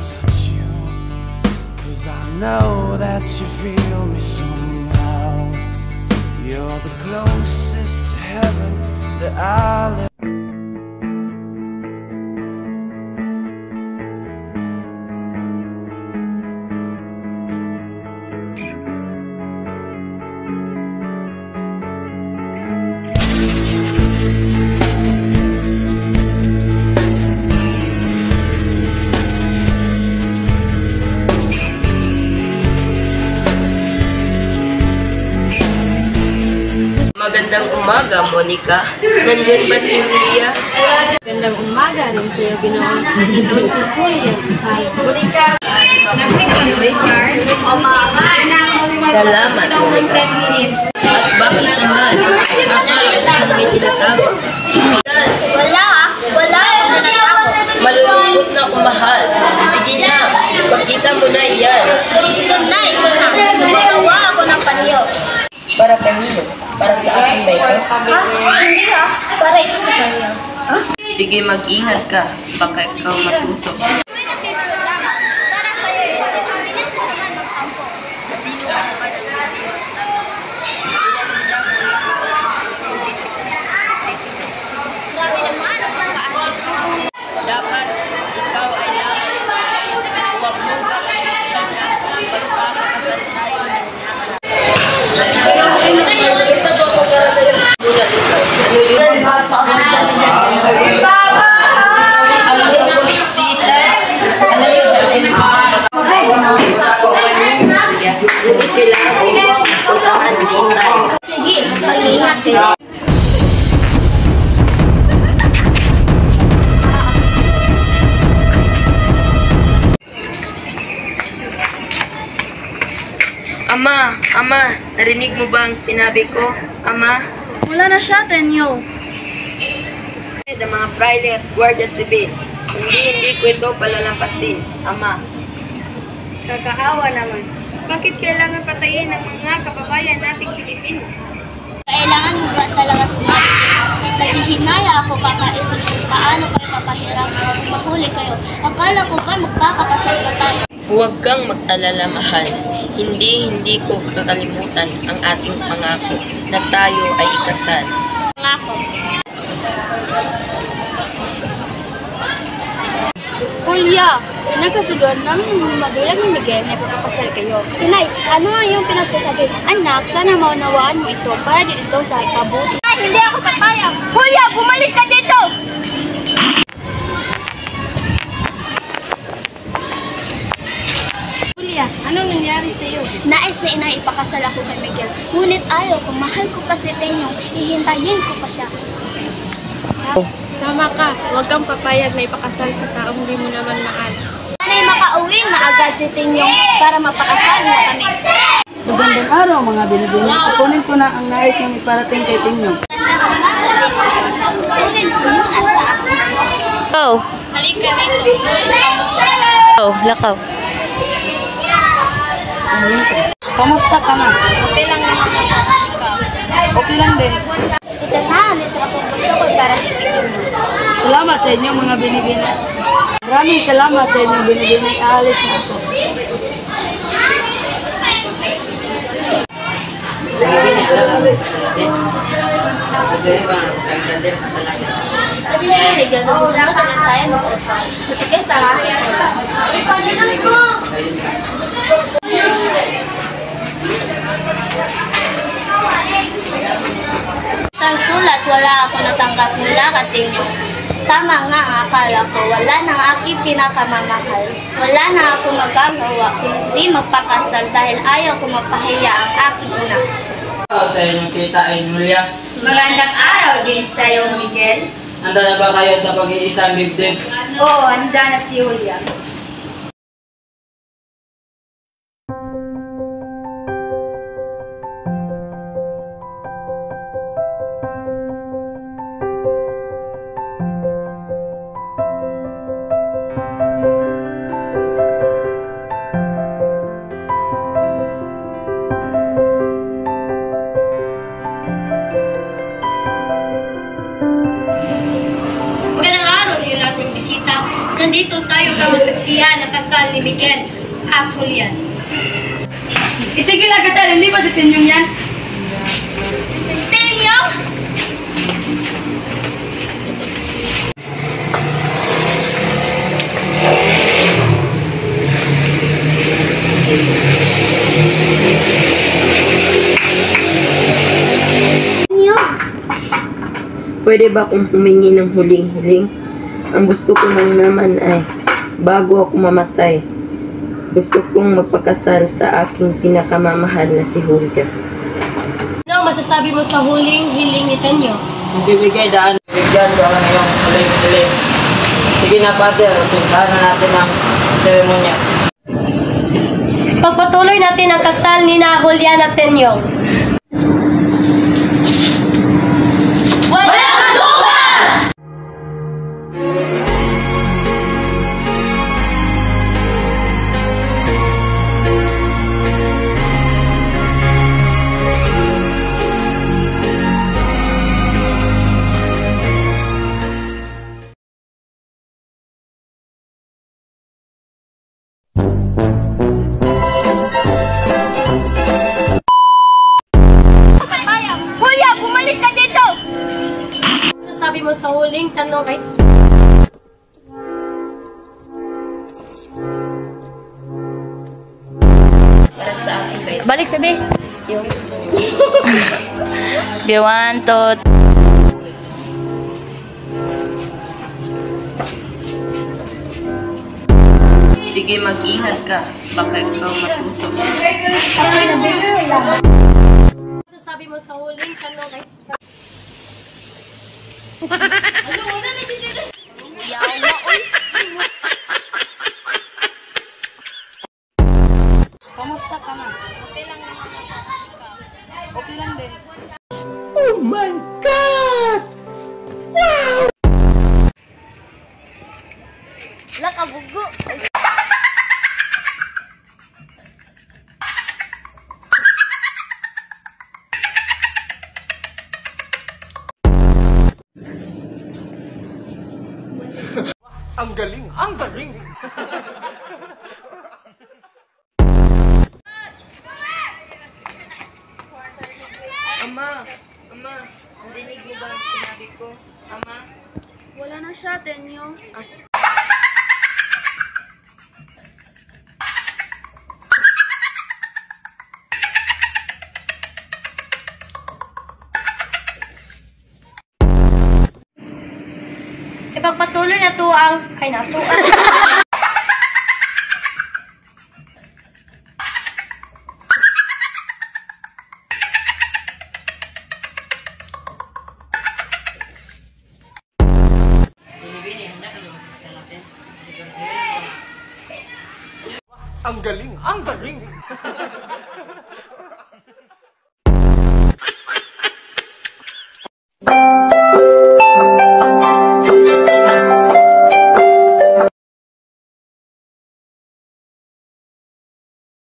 touch you, 'cause I know that you feel me somehow. You're the closest to heaven that I'll ever. Magandang umaga, Monica. Nandiyan ba si Julia? Magandang umaga rin sa iyo, Ginoon. Nandoon si Julia sa sala. Monica! Salamat, Monica. At bakit naman? Akala ko may tinatago. Wala ako tinatago. Malulungkot na ako, mahal. Sige na, ipakita mo na yan. Ito na. Gumagawa ako ng panyo. Para kanino? Para sa akin ba ito? Hindi para ito sa panyo. Sige, mag-ingat ka. Baka ikaw matusok. Dapat ikaw ay huwag mo kakalimutan na pagpapakasal tayo ng Sige, mag-ingat kayo. Ama, narinig mo ba ang sinabi ko? Ama? Wala na siya, Tenyo. Ang mga praile at guardia civil. Hindi ko ito palalampasin, Ama. Kakaawa naman. Bakit kailangan patayin ng mga kababayan nating Pilipino? Kailangan mo ba talaga sumabi? Naghihinaya ako kakaisip kung paano kayo papahirap kung mahuli kayo. Akala ko ba magpapakasal pa tayo? Huwag kang mag-alala, mahal. Hindi ko kakalimutan ang ating pangako na tayo ay ikasal. Pangako. Julia, nagkasudoan namin yung magulang ni Miguel na ipapakasal kayo. Inay, ano nga yung pinagsasabi? Anak, sana maunawaan mo ito para dito sa ikabuti. Ay, hindi ako papayag! Julia, bumalik ka dito! Julia, anong nangyari sa iyo? Nais na inay ipakasal ako kay Miguel. Ngunit ayaw ko, mahal ko pa si Tenyo. Ihintayin ko pa siya. Tama ka, huwag kang papayag na ipakasal sa taong di mo naman mahal. Sana'y makauwi na agad si Tenyo para mapakasal na kami. Magandang araw mga binibini. Kukunin ko na ang nais ng iparating kay Tenyo. Kunin ko muna sa akin. Oh, halika dito. Oh, lakaw. Kamusta ka na? Okay lang naman ikaw. Okay lang din. Ito na, nito ako gusto ko para si Tenyo. Salamat sa inyo mga binibini. Maraming salamat sa inyo binibini. Aalis na ako. Kasi siya Miguel, sa susunod na tayo mag-usap. Sige, tara. Sa sulat, wala ako natanggap mula ka Tenyo. Tama nga ang akala ko, wala nang aking pinakamamahal. Wala na ako magagawa kundi magpakasal dahil ayaw ko mapahiya ang aking ina. Sa inyong tita ay Julia. Magandang araw din sa iyo, Miguel. Handa na ba kayo sa pag-iisang dibdib? Oo, handa na si Julia. Nandito tayo para pagsisihan ang kasal ni Miguel at Julian. Itigil ang kasal, hindi ba si Tenyong yan? Tenyong! Pwede ba akong humingi ng huling hiling? Ang gusto ko lang naman ay, bago ako mamatay, gusto kong magpakasal sa aking pinakamamahal na si Hulga. Ano ang masasabi mo sa huling hiling ni Tenyo? Magbibigay daan. Bigyan ko ang iyong huling-huling. Sige na, Father. Umpisahan na natin ang seremonya. Pagpatuloy natin ang kasal ni na Julian at Tenyo. Julia, bumalik ka dito! Sabi mo sa huling tanong ay Para sa akin ba ito? Balik sabi. Biwan to. Sige, mag-ingat ka. Baka ikaw matusok. sabi mo sa huling tanong ay Kamusta ka na? Okay lang naman ako. Okay lang din. Oh my God! Wala ka bugo. Ang galing! Ang galing! Ama, narinig mo ba ang sinabi ko? Ama? Wala na siya, Tenyo. ipagpatuloy na to ang Ang galing! Ang galing!